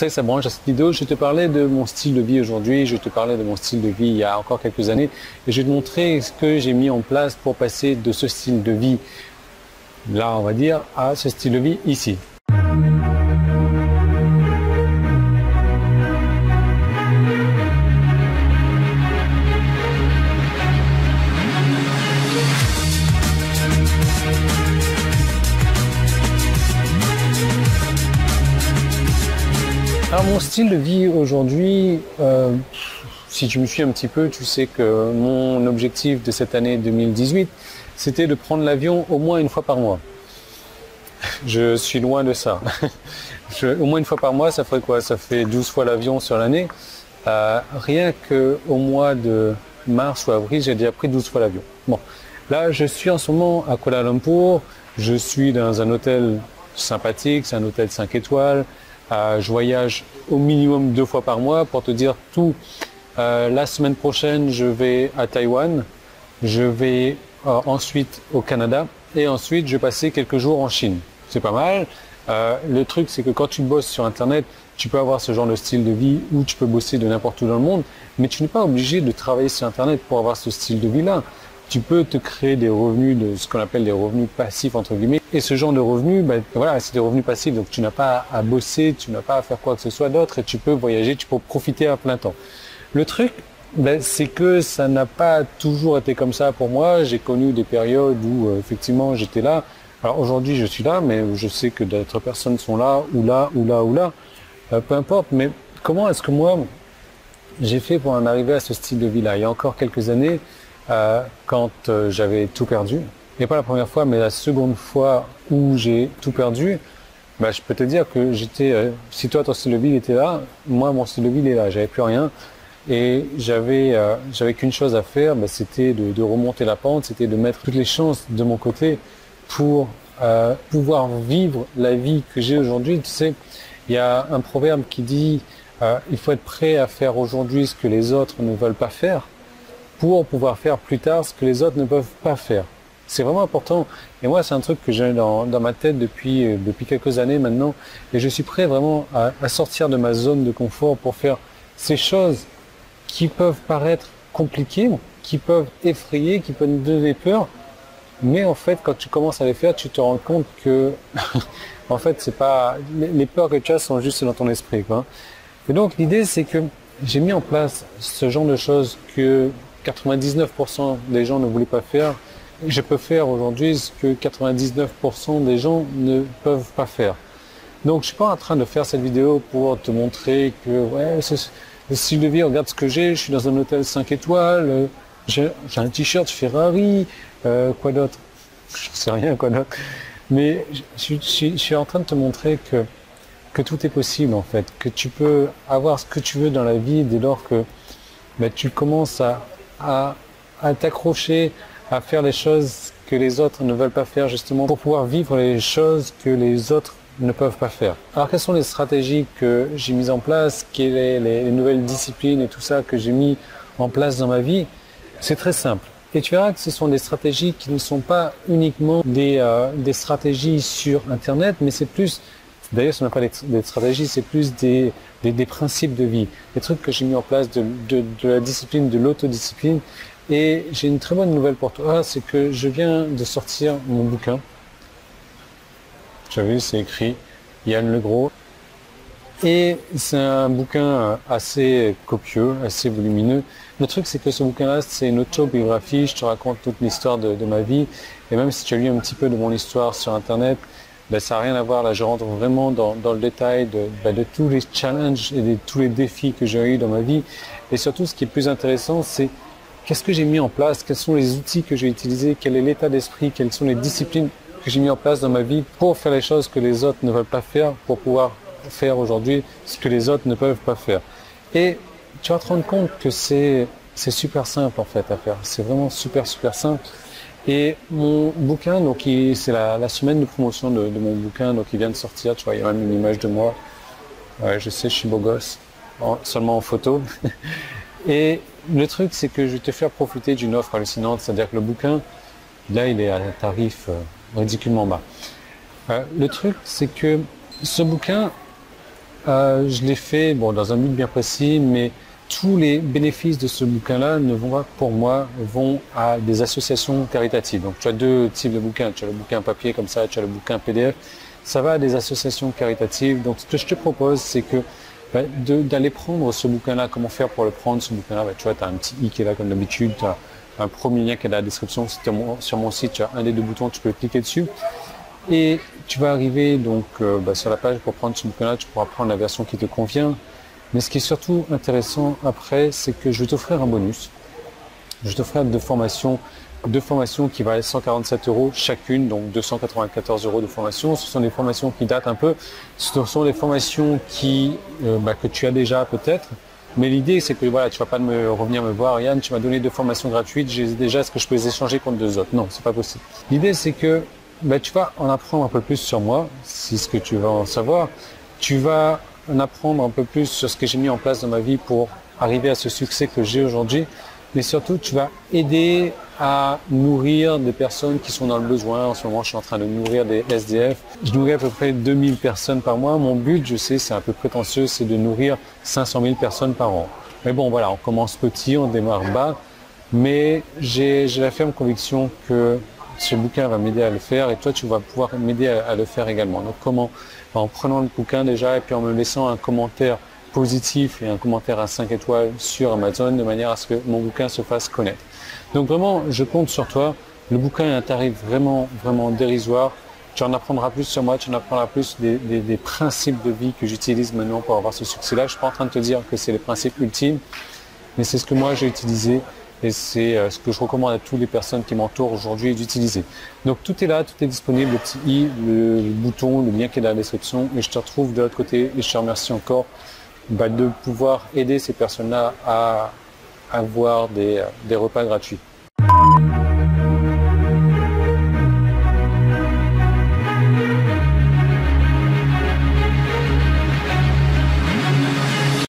Ça branche à cette vidéo. Je te parlais de mon style de vie aujourd'hui, je te parlais de mon style de vie il y a encore quelques années et je vais te montrer ce que j'ai mis en place pour passer de ce style de vie, là on va dire, à ce style de vie ici. Alors mon style de vie aujourd'hui, si tu me suis un petit peu, tu sais que mon objectif de cette année 2018, c'était de prendre l'avion au moins une fois par mois. Je suis loin de ça. Au moins une fois par mois, ça ferait quoi? Ça fait 12 fois l'avion sur l'année. Rien qu'au mois de mars ou avril, j'ai déjà pris 12 fois l'avion. Bon, là je suis en ce moment à Kuala Lumpur, je suis dans un hôtel sympathique, c'est un hôtel 5 étoiles. Je voyage au minimum 2 fois par mois pour te dire tout. La semaine prochaine, je vais à Taïwan, je vais ensuite au Canada et ensuite je vais passer quelques jours en Chine. C'est pas mal. Le truc, c'est que quand tu bosses sur Internet, tu peux avoir ce genre de style de vie où tu peux bosser de n'importe où dans le monde, mais tu n'es pas obligé de travailler sur Internet pour avoir ce style de vie-là. Tu peux te créer des revenus, de ce qu'on appelle des revenus passifs entre guillemets. Et ce genre de revenus, voilà, c'est des revenus passifs. Donc tu n'as pas à bosser, tu n'as pas à faire quoi que ce soit d'autre et tu peux voyager, tu peux profiter à plein temps. Le truc, c'est que ça n'a pas toujours été comme ça pour moi. J'ai connu des périodes où effectivement j'étais là. Alors aujourd'hui je suis là, mais je sais que d'autres personnes sont là, ou là, ou là, ou là. Peu importe. Mais comment est-ce que moi j'ai fait pour en arriver à ce style de vie-là? Il y a encore quelques années, quand j'avais tout perdu, et pas la première fois, mais la seconde fois où j'ai tout perdu, je peux te dire que j'étais, si toi ton style de vie était là, moi mon style de vie il est là, j'avais plus rien, et j'avais qu'une chose à faire, c'était de remonter la pente, c'était de mettre toutes les chances de mon côté pour pouvoir vivre la vie que j'ai aujourd'hui. Tu sais, il y a un proverbe qui dit il faut être prêt à faire aujourd'hui ce que les autres ne veulent pas faire, pour pouvoir faire plus tard ce que les autres ne peuvent pas faire. C'est vraiment important. Et moi, c'est un truc que j'ai dans ma tête depuis quelques années maintenant. Et je suis prêt vraiment à sortir de ma zone de confort pour faire ces choses qui peuvent paraître compliquées, qui peuvent effrayer, qui peuvent donner peur. Mais en fait, quand tu commences à les faire, tu te rends compte que, en fait, c'est pas, les peurs que tu as sont juste dans ton esprit, quoi. Et donc, l'idée, c'est que j'ai mis en place ce genre de choses que 99% des gens ne voulaient pas faire. Je peux faire aujourd'hui ce que 99% des gens ne peuvent pas faire. Donc je suis pas en train de faire cette vidéo pour te montrer que ouais, c'est le style de vie, regarde ce que j'ai, je suis dans un hôtel 5 étoiles, j'ai un t-shirt Ferrari, quoi d'autre? Je sais rien quoi d'autre. Mais je suis en train de te montrer que tout est possible en fait, que tu peux avoir ce que tu veux dans la vie dès lors que tu commences à t'accrocher, à faire les choses que les autres ne veulent pas faire justement pour pouvoir vivre les choses que les autres ne peuvent pas faire. Alors quelles sont les stratégies que j'ai mises en place, quelles sont les nouvelles disciplines et tout ça que j'ai mis en place dans ma vie? C'est très simple. Et tu verras que ce sont des stratégies qui ne sont pas uniquement des stratégies sur Internet, mais c'est plus, d'ailleurs ce n'est pas des stratégies, c'est plus des principes de vie, des trucs que j'ai mis en place, de la discipline, de l'autodiscipline. Et j'ai une très bonne nouvelle pour toi, c'est que je viens de sortir mon bouquin. Tu as vu, c'est écrit Yann Legros. Et c'est un bouquin assez copieux, assez volumineux. Le truc, c'est que ce bouquin-là, c'est une autobiographie. Je te raconte toute l'histoire de ma vie. Et même si tu as lu un petit peu de mon histoire sur Internet, ça n'a rien à voir. Là, je rentre vraiment dans le détail de tous les challenges et de tous les défis que j'ai eu dans ma vie. Et surtout, ce qui est plus intéressant, c'est qu'est-ce que j'ai mis en place, quels sont les outils que j'ai utilisés, quel est l'état d'esprit, quelles sont les disciplines que j'ai mis en place dans ma vie pour faire les choses que les autres ne veulent pas faire, pour pouvoir faire aujourd'hui ce que les autres ne peuvent pas faire. Et tu vas te rendre compte que c'est super simple en fait à faire. C'est vraiment super simple. Et mon bouquin, donc c'est la semaine de promotion de mon bouquin, donc il vient de sortir. Tu vois, il y a même une image de moi. Ouais, je sais, je suis beau gosse, seulement en photo. Et le truc, c'est que je vais te faire profiter d'une offre hallucinante, c'est-à-dire que le bouquin, là, il est à un tarif ridiculement bas. Le truc, c'est que ce bouquin, Je l'ai fait bon, dans un but bien précis, mais tous les bénéfices de ce bouquin-là ne vont pas, pour moi, vont à des associations caritatives. Donc tu as deux types de bouquins. Tu as le bouquin papier comme ça, tu as le bouquin PDF. Ça va à des associations caritatives. Donc ce que je te propose, c'est que d'aller prendre ce bouquin-là. Comment faire pour le prendre, ce bouquin-là? Tu vois, tu as un petit i qui est là comme d'habitude. Tu as un premier lien qui est dans la description. Sur mon site, tu as un des deux boutons, tu peux cliquer dessus. Et tu vas arriver donc sur la page pour prendre ce bouquin-là, tu pourras prendre la version qui te convient. Mais ce qui est surtout intéressant après, c'est que je vais t'offrir un bonus. Je vais t'offrir deux formations qui valent 147 € chacune, donc 294 € de formation. Ce sont des formations qui datent un peu. Ce sont des formations que tu as déjà peut-être. Mais l'idée, c'est que voilà, tu vas pas revenir me voir, Yann, tu m'as donné deux formations gratuites, j'ai déjà, est-ce que je peux les échanger contre deux autres? Non, c'est pas possible. L'idée, c'est que tu vas en apprendre un peu plus sur moi, si ce que tu vas en savoir. Tu vas en apprendre un peu plus sur ce que j'ai mis en place dans ma vie pour arriver à ce succès que j'ai aujourd'hui. Mais surtout, tu vas aider à nourrir des personnes qui sont dans le besoin. En ce moment, je suis en train de nourrir des SDF. Je nourris à peu près 2000 personnes par mois. Mon but, je sais, c'est un peu prétentieux, c'est de nourrir 500 000 personnes par an. Mais bon, voilà, on commence petit, on démarre bas. Mais j'ai la ferme conviction que ce bouquin va m'aider à le faire et toi tu vas pouvoir m'aider à le faire également. Donc comment? En prenant le bouquin déjà et puis en me laissant un commentaire positif et un commentaire à 5 étoiles sur Amazon de manière à ce que mon bouquin se fasse connaître. Donc vraiment, je compte sur toi. Le bouquin est un tarif vraiment, vraiment dérisoire. Tu en apprendras plus sur moi, tu en apprendras plus des principes de vie que j'utilise maintenant pour avoir ce succès-là. Je ne suis pas en train de te dire que c'est les principes ultimes, mais c'est ce que moi j'ai utilisé. Et c'est ce que je recommande à toutes les personnes qui m'entourent aujourd'hui d'utiliser. Donc tout est là, tout est disponible, le petit i, le bouton, le lien qui est dans la description. Et je te retrouve de l'autre côté et je te remercie encore de pouvoir aider ces personnes-là à avoir des repas gratuits.